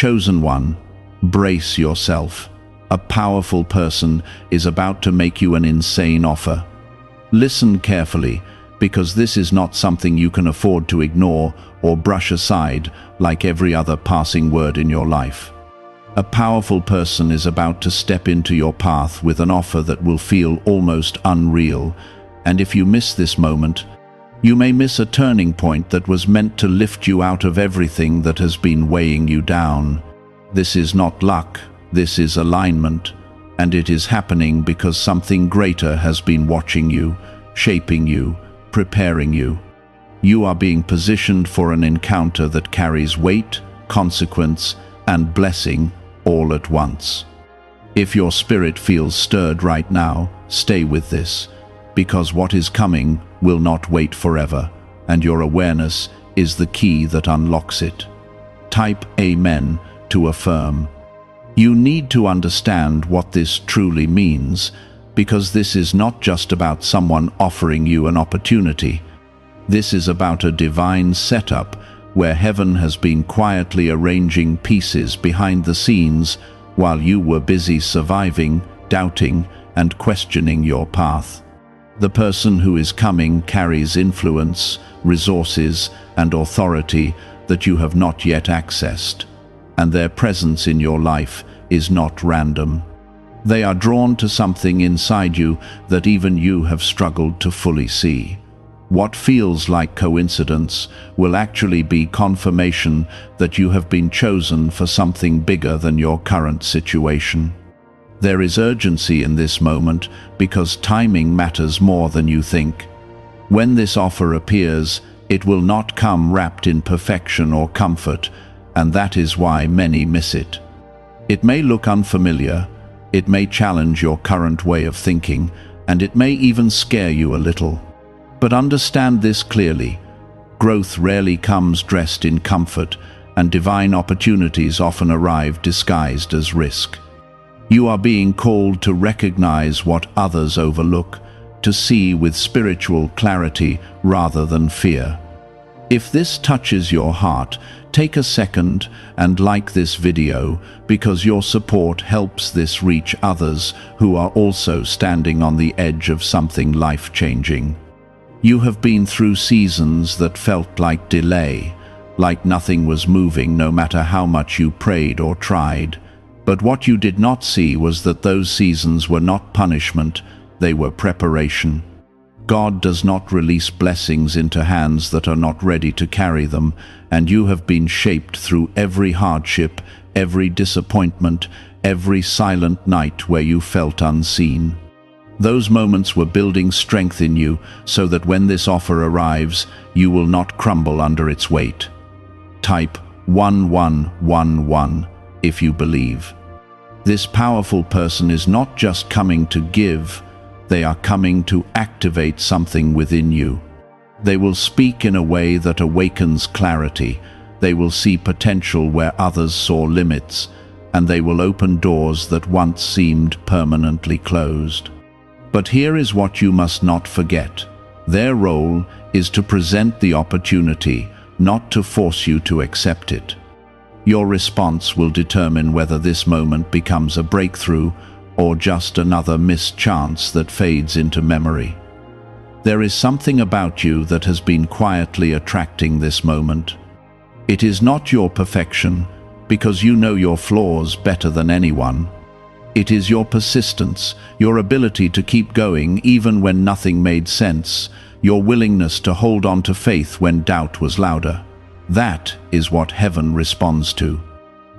chosen one, brace yourself. A powerful person is about to make you an insane offer. Listen carefully, because this is not something you can afford to ignore or brush aside like every other passing word in your life. A powerful person is about to step into your path with an offer that will feel almost unreal, and if you miss this moment, you may miss a turning point that was meant to lift you out of everything that has been weighing you down. This is not luck, this is alignment, and it is happening because something greater has been watching you, shaping you, preparing you. You are being positioned for an encounter that carries weight, consequence, and blessing all at once. If your spirit feels stirred right now, stay with this, because what is coming will not wait forever, and your awareness is the key that unlocks it. Type Amen to affirm. You need to understand what this truly means, because this is not just about someone offering you an opportunity. This is about a divine setup where heaven has been quietly arranging pieces behind the scenes while you were busy surviving, doubting, and questioning your path. The person who is coming carries influence, resources, and authority that you have not yet accessed, and their presence in your life is not random. They are drawn to something inside you that even you have struggled to fully see. What feels like coincidence will actually be confirmation that you have been chosen for something bigger than your current situation. There is urgency in this moment because timing matters more than you think. When this offer appears, it will not come wrapped in perfection or comfort, and that is why many miss it. It may look unfamiliar, it may challenge your current way of thinking, and it may even scare you a little. But understand this clearly. Growth rarely comes dressed in comfort, and divine opportunities often arrive disguised as risk. You are being called to recognize what others overlook, to see with spiritual clarity rather than fear. If this touches your heart, take a second and like this video, because your support helps this reach others who are also standing on the edge of something life-changing. You have been through seasons that felt like delay, like nothing was moving no matter how much you prayed or tried. But what you did not see was that those seasons were not punishment, they were preparation. God does not release blessings into hands that are not ready to carry them, and you have been shaped through every hardship, every disappointment, every silent night where you felt unseen. Those moments were building strength in you so that when this offer arrives, you will not crumble under its weight. Type 1111 if you believe. This powerful person is not just coming to give, they are coming to activate something within you. They will speak in a way that awakens clarity. They will see potential where others saw limits, and they will open doors that once seemed permanently closed. But here is what you must not forget. Their role is to present the opportunity, not to force you to accept it. Your response will determine whether this moment becomes a breakthrough or just another missed chance that fades into memory. There is something about you that has been quietly attracting this moment. It is not your perfection, because you know your flaws better than anyone. It is your persistence, your ability to keep going even when nothing made sense, your willingness to hold on to faith when doubt was louder. That is what heaven responds to.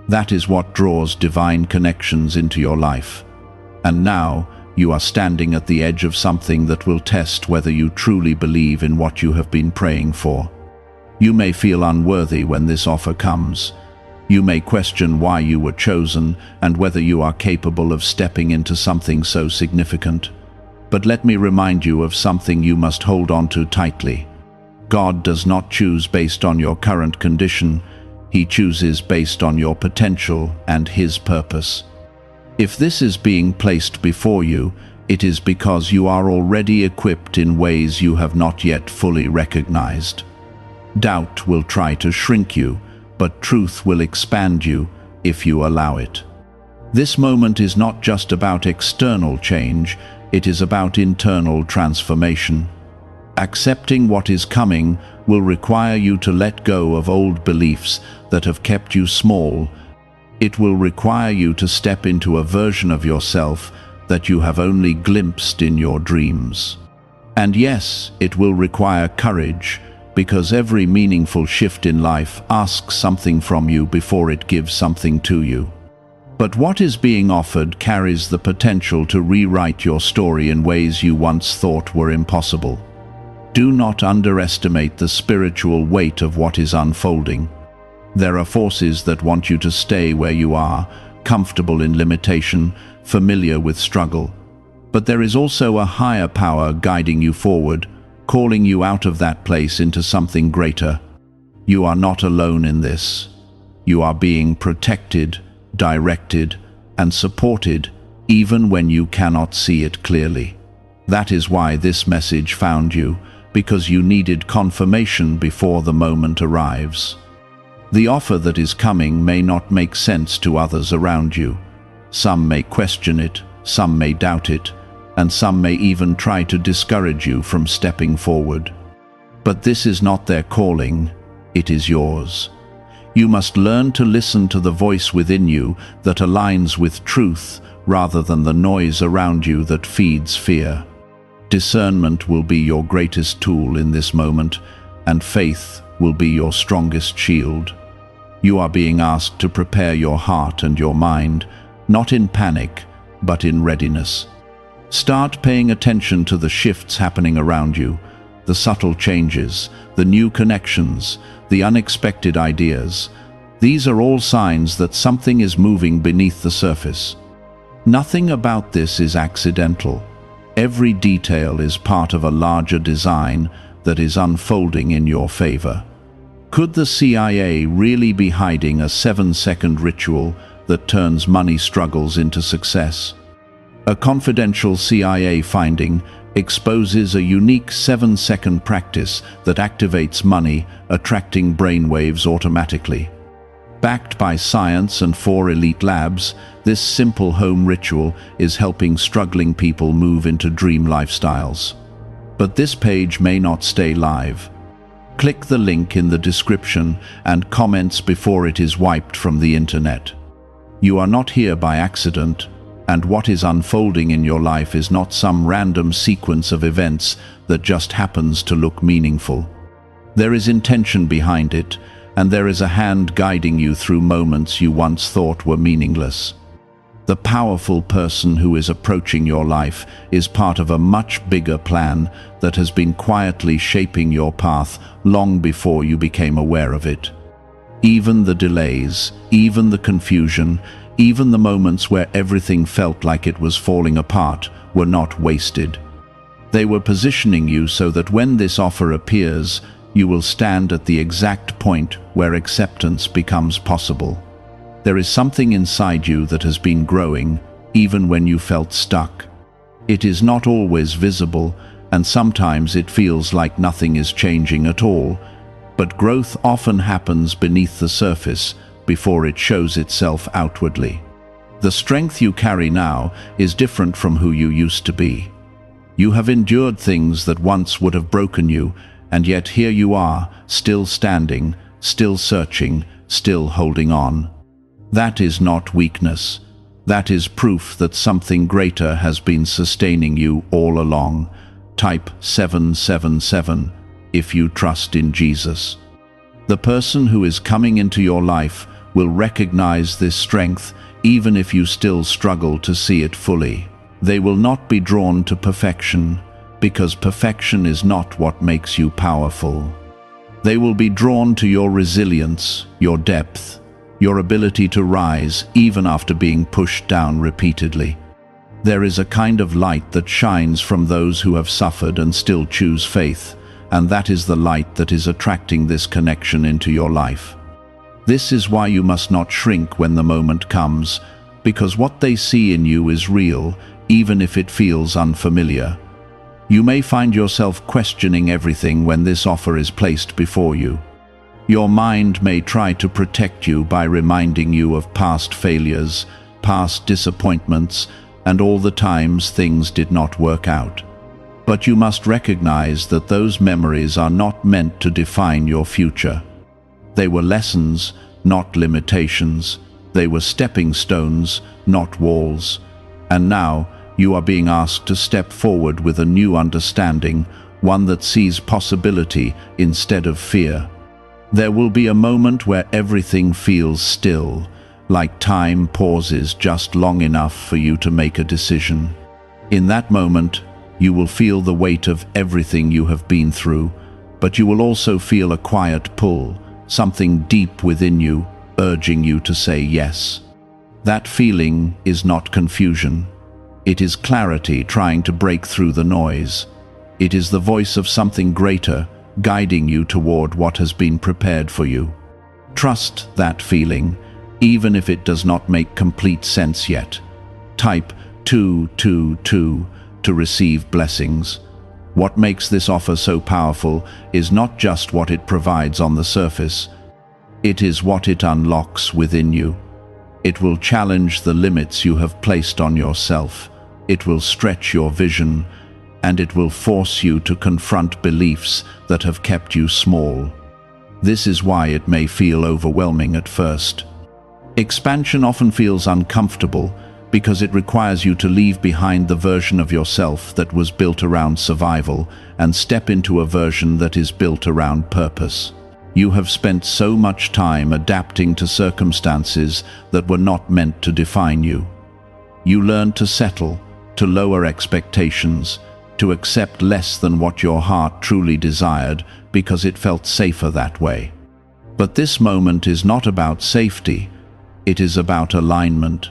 That is what draws divine connections into your life. And now, you are standing at the edge of something that will test whether you truly believe in what you have been praying for. You may feel unworthy when this offer comes. You may question why you were chosen and whether you are capable of stepping into something so significant. But let me remind you of something you must hold on to tightly. God does not choose based on your current condition. He chooses based on your potential and His purpose. If this is being placed before you, it is because you are already equipped in ways you have not yet fully recognized. Doubt will try to shrink you, but truth will expand you, if you allow it. This moment is not just about external change, it is about internal transformation. Accepting what is coming will require you to let go of old beliefs that have kept you small. It will require you to step into a version of yourself that you have only glimpsed in your dreams. And yes, it will require courage, because every meaningful shift in life asks something from you before it gives something to you. But what is being offered carries the potential to rewrite your story in ways you once thought were impossible. Do not underestimate the spiritual weight of what is unfolding. There are forces that want you to stay where you are, comfortable in limitation, familiar with struggle. But there is also a higher power guiding you forward, calling you out of that place into something greater. You are not alone in this. You are being protected, directed, and supported, even when you cannot see it clearly. That is why this message found you, because you needed confirmation before the moment arrives. The offer that is coming may not make sense to others around you. Some may question it, some may doubt it, and some may even try to discourage you from stepping forward. But this is not their calling, it is yours. You must learn to listen to the voice within you that aligns with truth rather than the noise around you that feeds fear. Discernment will be your greatest tool in this moment, and faith will be your strongest shield. You are being asked to prepare your heart and your mind, not in panic, but in readiness. Start paying attention to the shifts happening around you, the subtle changes, the new connections, the unexpected ideas. These are all signs that something is moving beneath the surface. Nothing about this is accidental. Every detail is part of a larger design that is unfolding in your favor. Could the CIA really be hiding a 7-second ritual that turns money struggles into success? A confidential CIA finding exposes a unique 7-second practice that activates money, attracting brainwaves automatically. Backed by science and 4 elite labs, this simple home ritual is helping struggling people move into dream lifestyles. But this page may not stay live. Click the link in the description and comments before it is wiped from the internet. You are not here by accident, and what is unfolding in your life is not some random sequence of events that just happens to look meaningful. There is intention behind it, and there is a hand guiding you through moments you once thought were meaningless. The powerful person who is approaching your life is part of a much bigger plan that has been quietly shaping your path long before you became aware of it. Even the delays, even the confusion, even the moments where everything felt like it was falling apart were not wasted. They were positioning you so that when this offer appears, you will stand at the exact point where acceptance becomes possible. There is something inside you that has been growing, even when you felt stuck. It is not always visible, and sometimes it feels like nothing is changing at all, but growth often happens beneath the surface before it shows itself outwardly. The strength you carry now is different from who you used to be. You have endured things that once would have broken you, and yet here you are, still standing, still searching, still holding on. That is not weakness. That is proof that something greater has been sustaining you all along. Type 777 if you trust in Jesus. The person who is coming into your life will recognize this strength even if you still struggle to see it fully. They will not be drawn to perfection, because perfection is not what makes you powerful. They will be drawn to your resilience, your depth, your ability to rise even after being pushed down repeatedly. There is a kind of light that shines from those who have suffered and still choose faith, and that is the light that is attracting this connection into your life. This is why you must not shrink when the moment comes, because what they see in you is real, even if it feels unfamiliar. You may find yourself questioning everything when this offer is placed before you. Your mind may try to protect you by reminding you of past failures, past disappointments, and all the times things did not work out. But you must recognize that those memories are not meant to define your future. They were lessons, not limitations. They were stepping stones, not walls. And now, you are being asked to step forward with a new understanding, one that sees possibility instead of fear. There will be a moment where everything feels still, like time pauses just long enough for you to make a decision. In that moment, you will feel the weight of everything you have been through, but you will also feel a quiet pull, something deep within you, urging you to say yes. That feeling is not confusion. It is clarity trying to break through the noise. It is the voice of something greater, guiding you toward what has been prepared for you. Trust that feeling, even if it does not make complete sense yet. Type 222 to receive blessings. What makes this offer so powerful is not just what it provides on the surface. It is what it unlocks within you. It will challenge the limits you have placed on yourself. It will stretch your vision, and it will force you to confront beliefs that have kept you small. This is why it may feel overwhelming at first. Expansion often feels uncomfortable because it requires you to leave behind the version of yourself that was built around survival and step into a version that is built around purpose. You have spent so much time adapting to circumstances that were not meant to define you. You learned to settle, to lower expectations, to accept less than what your heart truly desired because it felt safer that way. But this moment is not about safety. It is about alignment.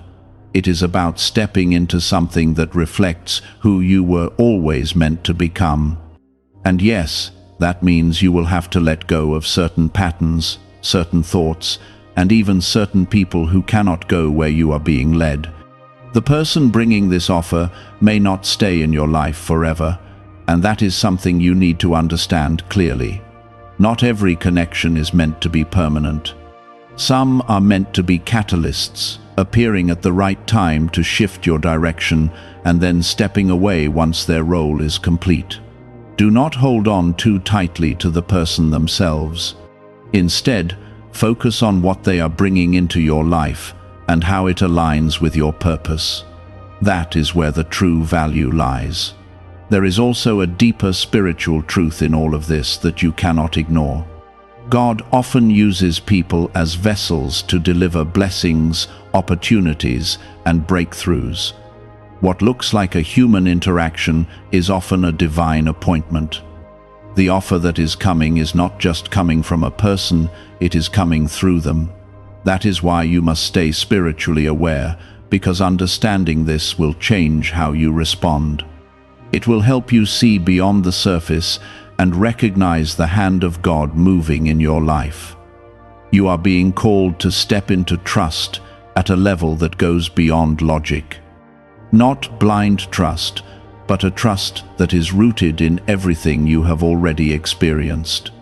It is about stepping into something that reflects who you were always meant to become. And yes, that means you will have to let go of certain patterns, certain thoughts, and even certain people who cannot go where you are being led. The person bringing this offer may not stay in your life forever, and that is something you need to understand clearly. Not every connection is meant to be permanent. Some are meant to be catalysts, appearing at the right time to shift your direction and then stepping away once their role is complete. Do not hold on too tightly to the person themselves. Instead, focus on what they are bringing into your life and how it aligns with your purpose. That is where the true value lies. There is also a deeper spiritual truth in all of this that you cannot ignore. God often uses people as vessels to deliver blessings, opportunities, and breakthroughs. What looks like a human interaction is often a divine appointment. The offer that is coming is not just coming from a person, it is coming through them. That is why you must stay spiritually aware, because understanding this will change how you respond. It will help you see beyond the surface and recognize the hand of God moving in your life. You are being called to step into trust at a level that goes beyond logic. Not blind trust, but a trust that is rooted in everything you have already experienced.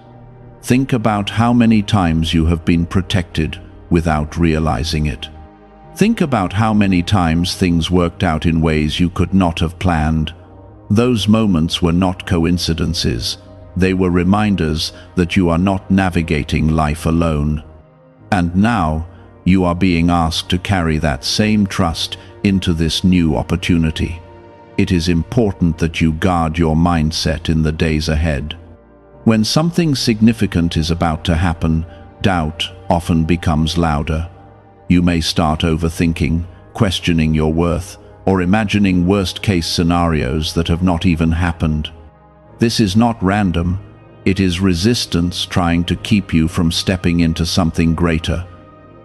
Think about how many times you have been protected without realizing it. Think about how many times things worked out in ways you could not have planned. Those moments were not coincidences. They were reminders that you are not navigating life alone. And now, you are being asked to carry that same trust into this new opportunity. It is important that you guard your mindset in the days ahead. When something significant is about to happen, doubt often becomes louder. You may start overthinking, questioning your worth, or imagining worst-case scenarios that have not even happened. This is not random. It is resistance trying to keep you from stepping into something greater.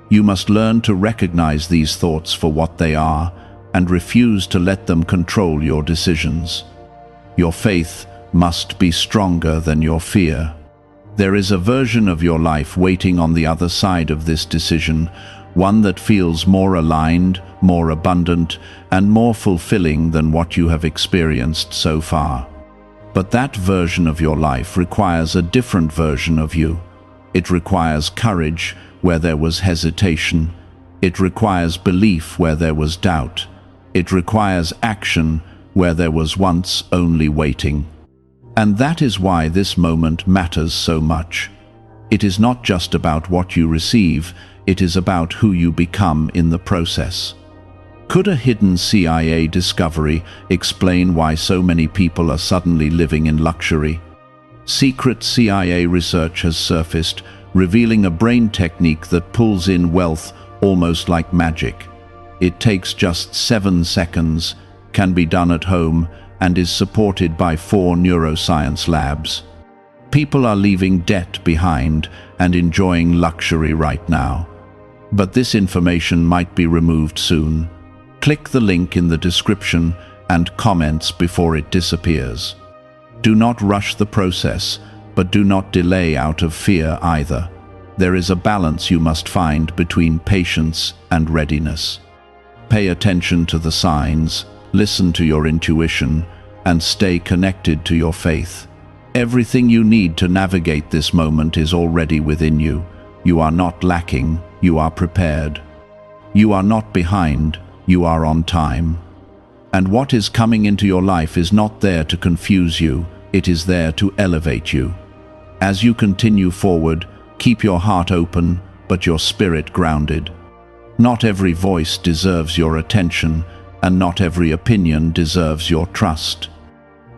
You must learn to recognize these thoughts for what they are and refuse to let them control your decisions. Your faith must be stronger than your fear. There is a version of your life waiting on the other side of this decision, one that feels more aligned, more abundant, and more fulfilling than what you have experienced so far. But that version of your life requires a different version of you. It requires courage where there was hesitation. It requires belief where there was doubt. It requires action where there was once only waiting. And that is why this moment matters so much. It is not just about what you receive, it is about who you become in the process. Could a hidden CIA discovery explain why so many people are suddenly living in luxury? Secret CIA research has surfaced, revealing a brain technique that pulls in wealth almost like magic. It takes just 7 seconds, can be done at home, and is supported by 4 neuroscience labs. People are leaving debt behind and enjoying luxury right now. But this information might be removed soon. Click the link in the description and comments before it disappears. Do not rush the process, but do not delay out of fear either. There is a balance you must find between patience and readiness. Pay attention to the signs, listen to your intuition, and stay connected to your faith. Everything you need to navigate this moment is already within you. You are not lacking, you are prepared. You are not behind, you are on time. And what is coming into your life is not there to confuse you, it is there to elevate you. As you continue forward, keep your heart open, but your spirit grounded. Not every voice deserves your attention, and not every opinion deserves your trust.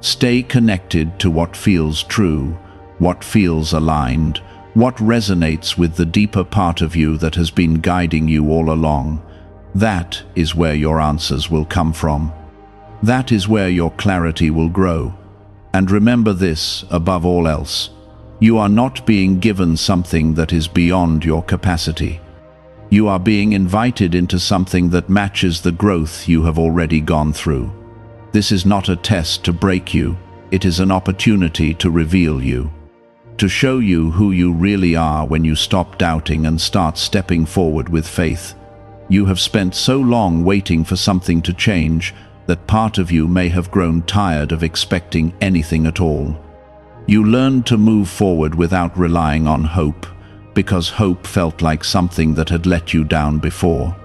Stay connected to what feels true, what feels aligned, what resonates with the deeper part of you that has been guiding you all along. That is where your answers will come from. That is where your clarity will grow. And remember this, above all else, you are not being given something that is beyond your capacity. You are being invited into something that matches the growth you have already gone through. This is not a test to break you, it is an opportunity to reveal you. To show you who you really are when you stop doubting and start stepping forward with faith. You have spent so long waiting for something to change that part of you may have grown tired of expecting anything at all. You learned to move forward without relying on hope, because hope felt like something that had let you down before.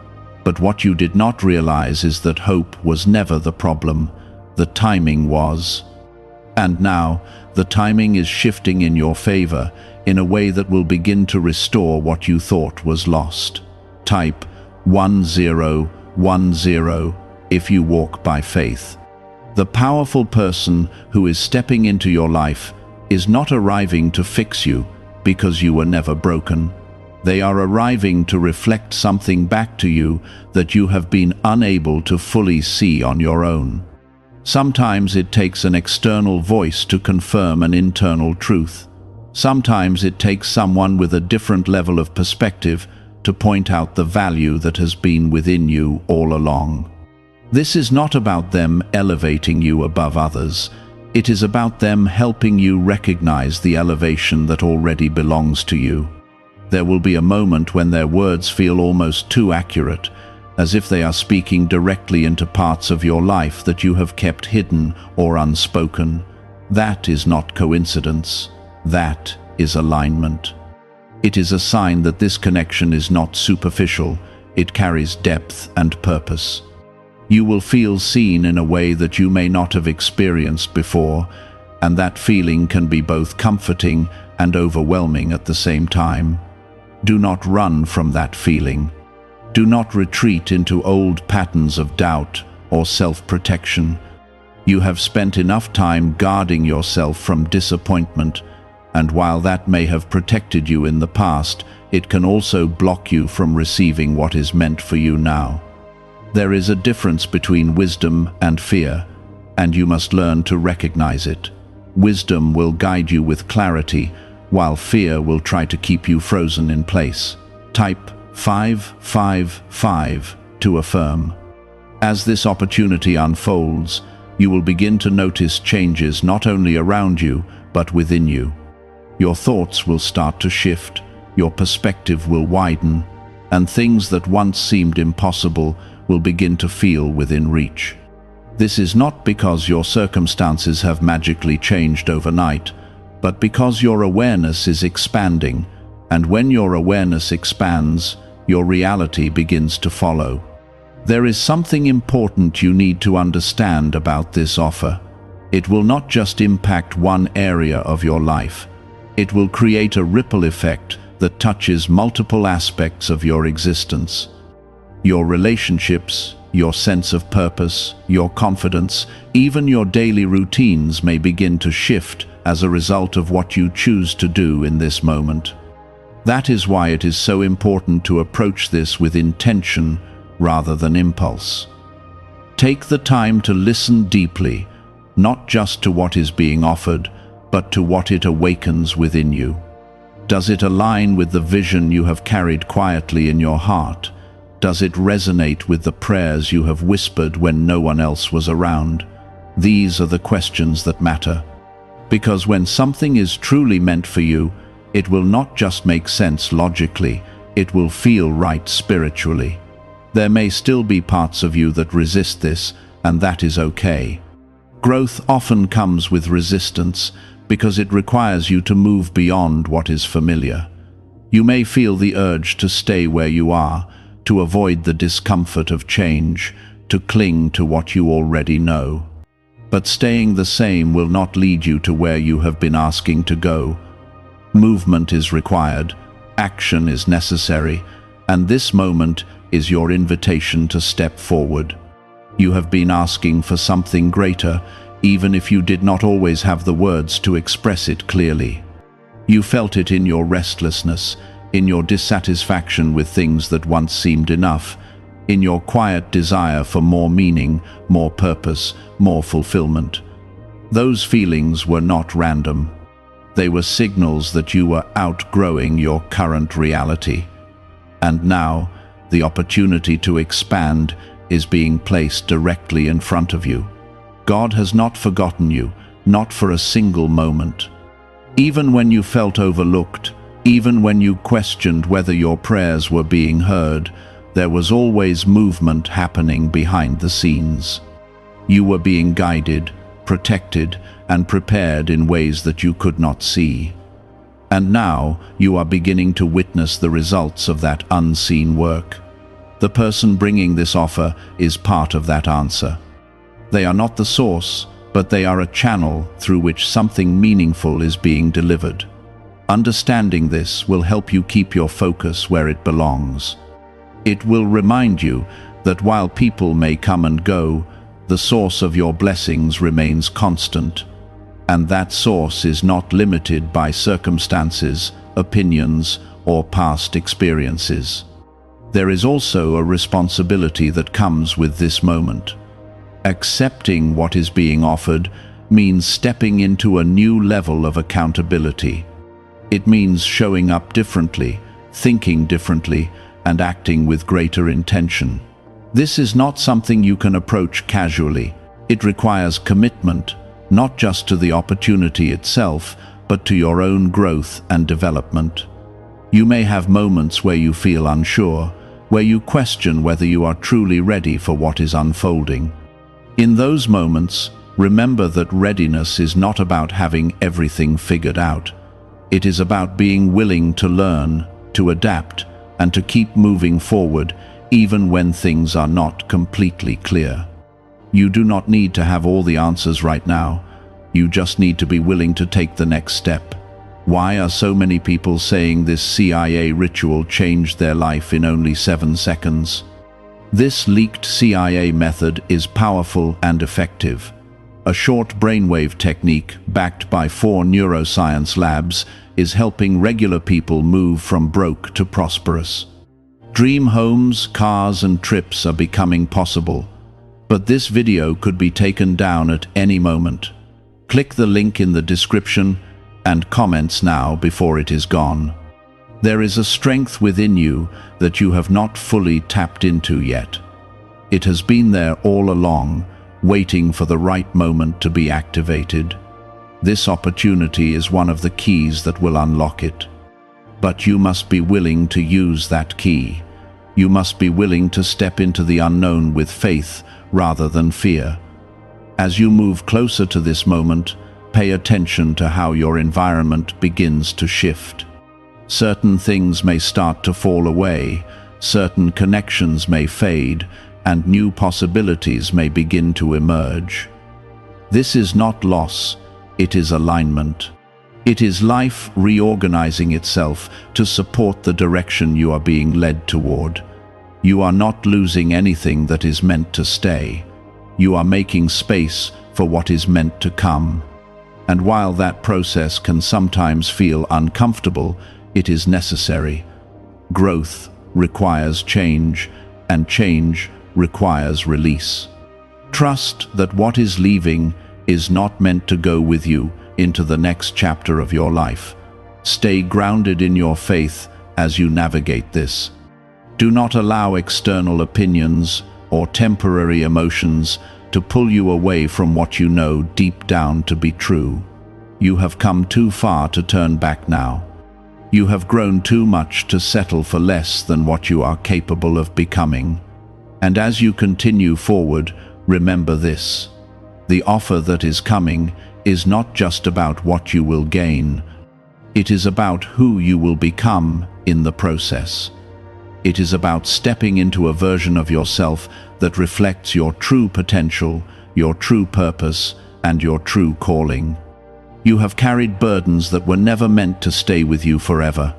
But what you did not realize is that hope was never the problem, the timing was. And now, the timing is shifting in your favor in a way that will begin to restore what you thought was lost. Type 1010 if you walk by faith. The powerful person who is stepping into your life is not arriving to fix you because you were never broken. They are arriving to reflect something back to you that you have been unable to fully see on your own. Sometimes it takes an external voice to confirm an internal truth. Sometimes it takes someone with a different level of perspective to point out the value that has been within you all along. This is not about them elevating you above others. It is about them helping you recognize the elevation that already belongs to you. There will be a moment when their words feel almost too accurate, as if they are speaking directly into parts of your life that you have kept hidden or unspoken. That is not coincidence. That is alignment. It is a sign that this connection is not superficial. It carries depth and purpose. You will feel seen in a way that you may not have experienced before, and that feeling can be both comforting and overwhelming at the same time. Do not run from that feeling. Do not retreat into old patterns of doubt or self-protection. You have spent enough time guarding yourself from disappointment, and while that may have protected you in the past, it can also block you from receiving what is meant for you now. There is a difference between wisdom and fear, and you must learn to recognize it. Wisdom will guide you with clarity, while fear will try to keep you frozen in place. Type 555 to affirm. As this opportunity unfolds, you will begin to notice changes not only around you, but within you. Your thoughts will start to shift, your perspective will widen, and things that once seemed impossible will begin to feel within reach. This is not because your circumstances have magically changed overnight, but because your awareness is expanding, And when your awareness expands, your reality begins to follow. There is something important you need to understand about this offer. It will not just impact one area of your life. It will create a ripple effect that touches multiple aspects of your existence. Your relationships, your sense of purpose, your confidence, even your daily routines may begin to shift as a result of what you choose to do in this moment. That is why it is so important to approach this with intention rather than impulse. Take the time to listen deeply, not just to what is being offered, but to what it awakens within you. Does it align with the vision you have carried quietly in your heart? Does it resonate with the prayers you have whispered when no one else was around? These are the questions that matter. Because when something is truly meant for you, it will not just make sense logically, it will feel right spiritually. There may still be parts of you that resist this, and that is okay. Growth often comes with resistance because it requires you to move beyond what is familiar. You may feel the urge to stay where you are, to avoid the discomfort of change, to cling to what you already know. But staying the same will not lead you to where you have been asking to go. Movement is required, action is necessary, and this moment is your invitation to step forward. You have been asking for something greater, even if you did not always have the words to express it clearly. You felt it in your restlessness, in your dissatisfaction with things that once seemed enough, in your quiet desire for more meaning, more purpose, more fulfillment. Those feelings were not random. They were signals that you were outgrowing your current reality. And now, the opportunity to expand is being placed directly in front of you. God has not forgotten you, not for a single moment. Even when you felt overlooked, even when you questioned whether your prayers were being heard, there was always movement happening behind the scenes. You were being guided, protected, and prepared in ways that you could not see. And now you are beginning to witness the results of that unseen work. The person bringing this offer is part of that answer. They are not the source, but they are a channel through which something meaningful is being delivered. Understanding this will help you keep your focus where it belongs. It will remind you that while people may come and go, the source of your blessings remains constant. And that source is not limited by circumstances, opinions, or past experiences. There is also a responsibility that comes with this moment. Accepting what is being offered means stepping into a new level of accountability. It means showing up differently, thinking differently, and acting with greater intention. This is not something you can approach casually. It requires commitment, not just to the opportunity itself, but to your own growth and development. You may have moments where you feel unsure, where you question whether you are truly ready for what is unfolding. In those moments, remember that readiness is not about having everything figured out. It is about being willing to learn, to adapt, and to keep moving forward, even when things are not completely clear. You do not need to have all the answers right now. You just need to be willing to take the next step. Why are so many people saying this CIA ritual changed their life in only 7 seconds? This leaked CIA method is powerful and effective. A short brainwave technique backed by 4 neuroscience labs is helping regular people move from broke to prosperous. Dream homes, cars, and trips are becoming possible. But this video could be taken down at any moment. Click the link in the description and comments now before it is gone. There is a strength within you that you have not fully tapped into yet. It has been there all along, waiting for the right moment to be activated. This opportunity is one of the keys that will unlock it. But you must be willing to use that key. You must be willing to step into the unknown with faith rather than fear. As you move closer to this moment, pay attention to how your environment begins to shift. Certain things may start to fall away, certain connections may fade, and new possibilities may begin to emerge. This is not loss, it is alignment. It is life reorganizing itself to support the direction you are being led toward. You are not losing anything that is meant to stay. You are making space for what is meant to come. And while that process can sometimes feel uncomfortable, it is necessary. Growth requires change, and change requires release. Trust that what is leaving is not meant to go with you into the next chapter of your life. Stay grounded in your faith as you navigate this. Do not allow external opinions or temporary emotions to pull you away from what you know deep down to be true. You have come too far to turn back now. You have grown too much to settle for less than what you are capable of becoming. And as you continue forward, remember this: the offer that is coming is not just about what you will gain. It is about who you will become in the process. It is about stepping into a version of yourself that reflects your true potential, your true purpose, and your true calling. You have carried burdens that were never meant to stay with you forever.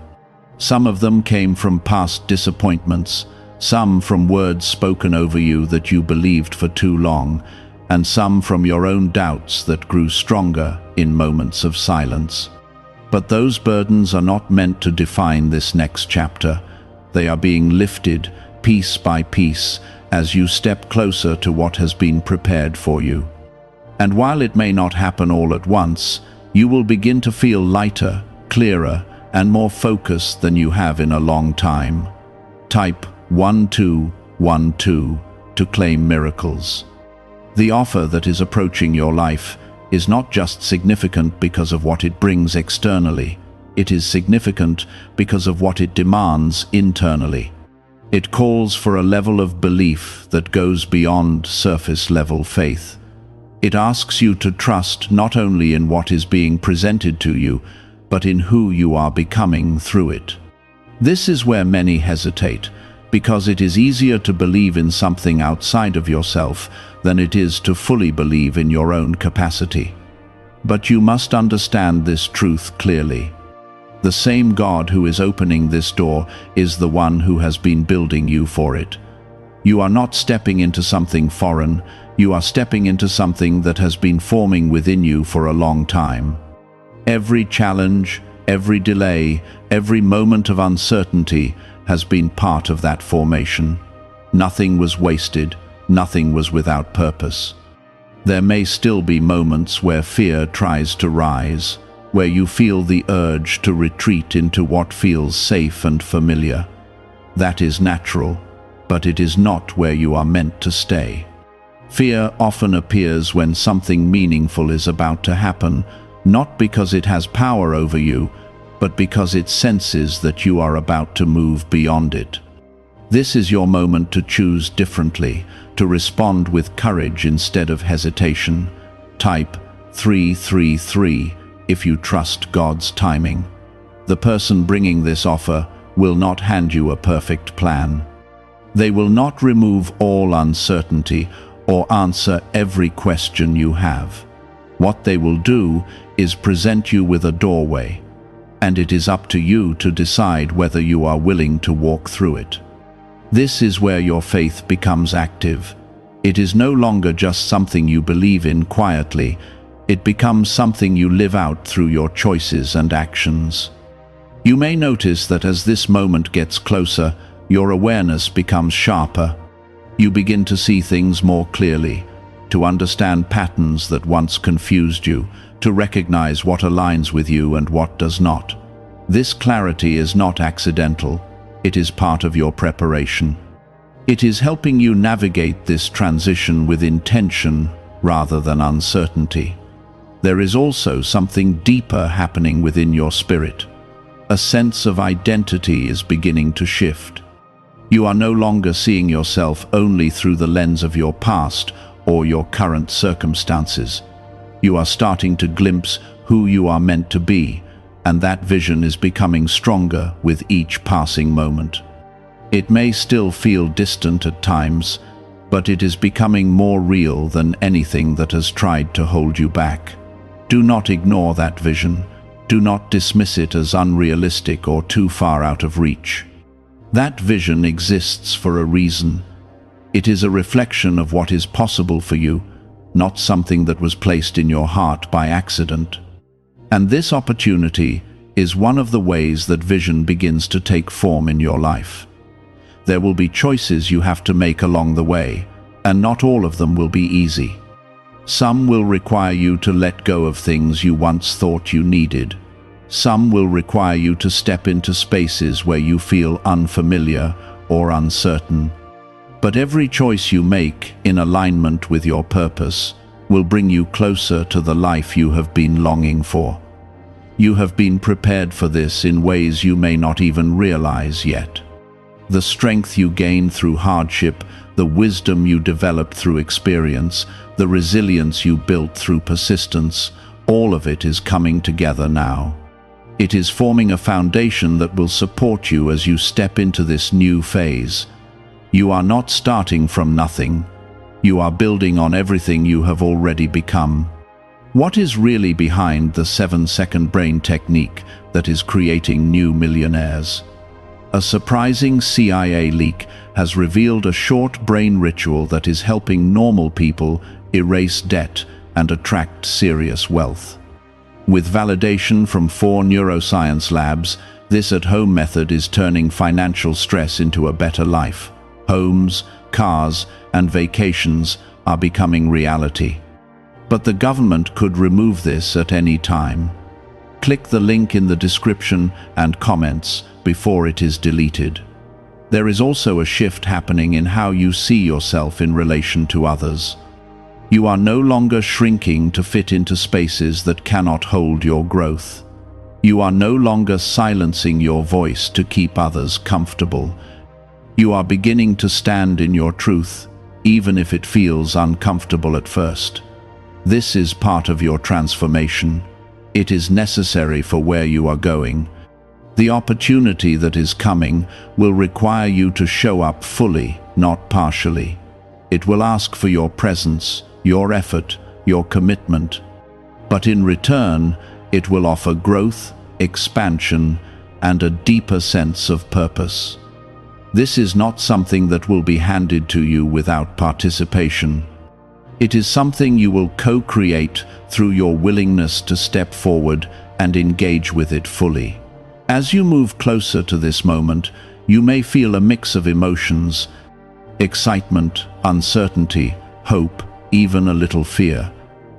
Some of them came from past disappointments, some from words spoken over you that you believed for too long, and some from your own doubts that grew stronger in moments of silence. But those burdens are not meant to define this next chapter. They are being lifted piece by piece as you step closer to what has been prepared for you. And while it may not happen all at once, you will begin to feel lighter, clearer, and more focused than you have in a long time. Type 1212 to claim miracles. The offer that is approaching your life is not just significant because of what it brings externally. It is significant because of what it demands internally. It calls for a level of belief that goes beyond surface-level faith. It asks you to trust not only in what is being presented to you, but in who you are becoming through it. This is where many hesitate, because it is easier to believe in something outside of yourself than it is to fully believe in your own capacity. But you must understand this truth clearly. The same God who is opening this door is the one who has been building you for it. You are not stepping into something foreign, you are stepping into something that has been forming within you for a long time. Every challenge, every delay, every moment of uncertainty has been part of that formation. Nothing was wasted, nothing was without purpose. There may still be moments where fear tries to rise, where you feel the urge to retreat into what feels safe and familiar. That is natural, but it is not where you are meant to stay. Fear often appears when something meaningful is about to happen, not because it has power over you, but because it senses that you are about to move beyond it. This is your moment to choose differently, to respond with courage instead of hesitation. Type 333 if you trust God's timing. The person bringing this offer will not hand you a perfect plan. They will not remove all uncertainty or answer every question you have. What they will do is present you with a doorway, and it is up to you to decide whether you are willing to walk through it. This is where your faith becomes active. It is no longer just something you believe in quietly. It becomes something you live out through your choices and actions. You may notice that as this moment gets closer, your awareness becomes sharper. You begin to see things more clearly, to understand patterns that once confused you, to recognize what aligns with you and what does not. This clarity is not accidental. It is part of your preparation. It is helping you navigate this transition with intention rather than uncertainty. There is also something deeper happening within your spirit. A sense of identity is beginning to shift. You are no longer seeing yourself only through the lens of your past or your current circumstances. You are starting to glimpse who you are meant to be, and that vision is becoming stronger with each passing moment. It may still feel distant at times, but it is becoming more real than anything that has tried to hold you back. Do not ignore that vision. Do not dismiss it as unrealistic or too far out of reach. That vision exists for a reason. It is a reflection of what is possible for you, not something that was placed in your heart by accident. And this opportunity is one of the ways that vision begins to take form in your life. There will be choices you have to make along the way, and not all of them will be easy. Some will require you to let go of things you once thought you needed. Some will require you to step into spaces where you feel unfamiliar or uncertain. But every choice you make in alignment with your purpose will bring you closer to the life you have been longing for. You have been prepared for this in ways you may not even realize yet. The strength you gain through hardship, the wisdom you developed through experience, the resilience you built through persistence, all of it is coming together now. It is forming a foundation that will support you as you step into this new phase. You are not starting from nothing. You are building on everything you have already become. What is really behind the 7-second brain technique that is creating new millionaires? A surprising CIA leak has revealed a short brain ritual that is helping normal people erase debt and attract serious wealth. With validation from 4 neuroscience labs, this at-home method is turning financial stress into a better life. Homes, cars, and vacations are becoming reality. But the government could remove this at any time. Click the link in the description and comments before it is deleted. There is also a shift happening in how you see yourself in relation to others. You are no longer shrinking to fit into spaces that cannot hold your growth. You are no longer silencing your voice to keep others comfortable. You are beginning to stand in your truth, even if it feels uncomfortable at first. This is part of your transformation. It is necessary for where you are going. The opportunity that is coming will require you to show up fully, not partially. It will ask for your presence, your effort, your commitment. But in return, it will offer growth, expansion, and a deeper sense of purpose. This is not something that will be handed to you without participation. It is something you will co-create through your willingness to step forward and engage with it fully. As you move closer to this moment, you may feel a mix of emotions: excitement, uncertainty, hope, even a little fear.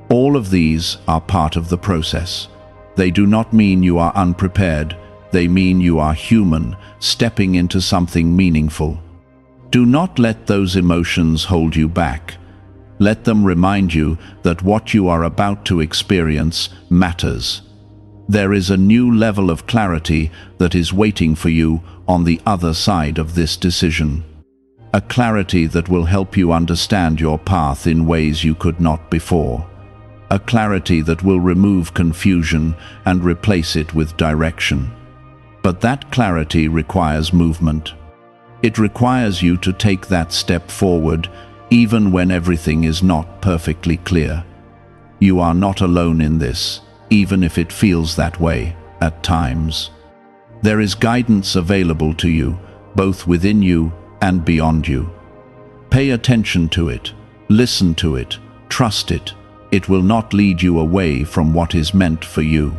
All of these are part of the process. They do not mean you are unprepared. They mean you are human, stepping into something meaningful. Do not let those emotions hold you back. Let them remind you that what you are about to experience matters. There is a new level of clarity that is waiting for you on the other side of this decision. A clarity that will help you understand your path in ways you could not before. A clarity that will remove confusion and replace it with direction. But that clarity requires movement. It requires you to take that step forward, even when everything is not perfectly clear. You are not alone in this, even if it feels that way at times. There is guidance available to you, both within you and beyond you. Pay attention to it, listen to it, trust it. It will not lead you away from what is meant for you.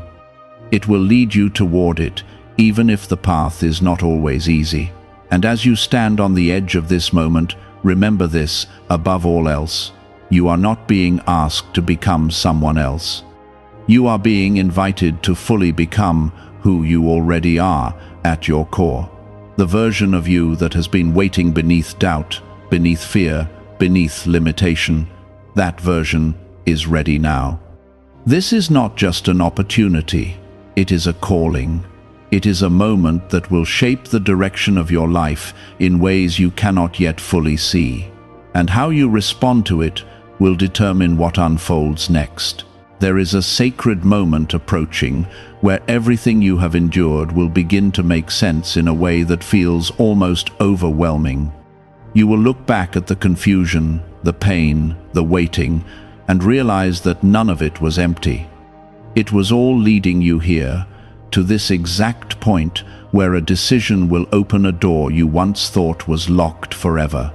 It will lead you toward it, even if the path is not always easy. And as you stand on the edge of this moment, remember this: above all else, you are not being asked to become someone else. You are being invited to fully become who you already are at your core. The version of you that has been waiting beneath doubt, beneath fear, beneath limitation. That version is ready now. This is not just an opportunity, it is a calling. It is a moment that will shape the direction of your life in ways you cannot yet fully see. And how you respond to it will determine what unfolds next. There is a sacred moment approaching where everything you have endured will begin to make sense in a way that feels almost overwhelming. You will look back at the confusion, the pain, the waiting, and realize that none of it was empty. It was all leading you here, to this exact point where a decision will open a door you once thought was locked forever.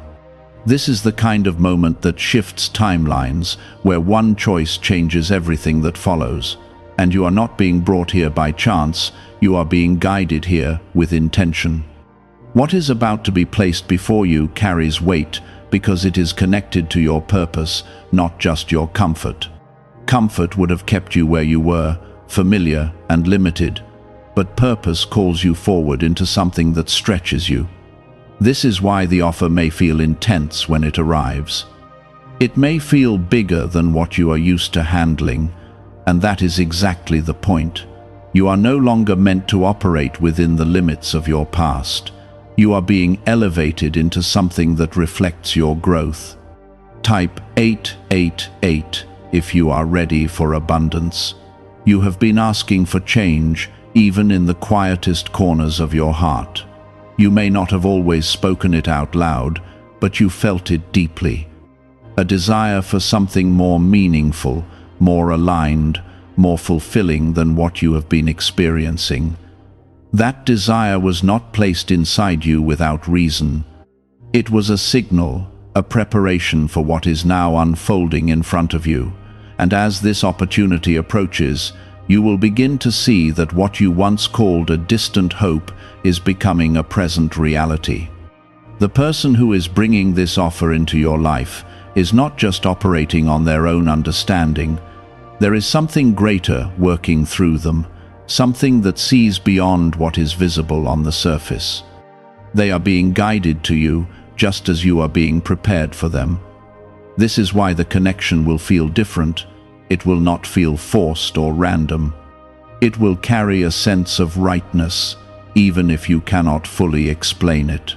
This is the kind of moment that shifts timelines, where one choice changes everything that follows. And you are not being brought here by chance, you are being guided here with intention. What is about to be placed before you carries weight because it is connected to your purpose, not just your comfort. Comfort would have kept you where you were, familiar and limited, but purpose calls you forward into something that stretches you. This is why the offer may feel intense when it arrives. It may feel bigger than what you are used to handling, and that is exactly the point. You are no longer meant to operate within the limits of your past. You are being elevated into something that reflects your growth. Type 888 if you are ready for abundance. You have been asking for change, even in the quietest corners of your heart. You may not have always spoken it out loud, but you felt it deeply. A desire for something more meaningful, more aligned, more fulfilling than what you have been experiencing. That desire was not placed inside you without reason. It was a signal, a preparation for what is now unfolding in front of you. And as this opportunity approaches, you will begin to see that what you once called a distant hope is becoming a present reality. The person who is bringing this offer into your life is not just operating on their own understanding. There is something greater working through them, something that sees beyond what is visible on the surface. They are being guided to you just as you are being prepared for them. This is why the connection will feel different. It will not feel forced or random. It will carry a sense of rightness, even if you cannot fully explain it.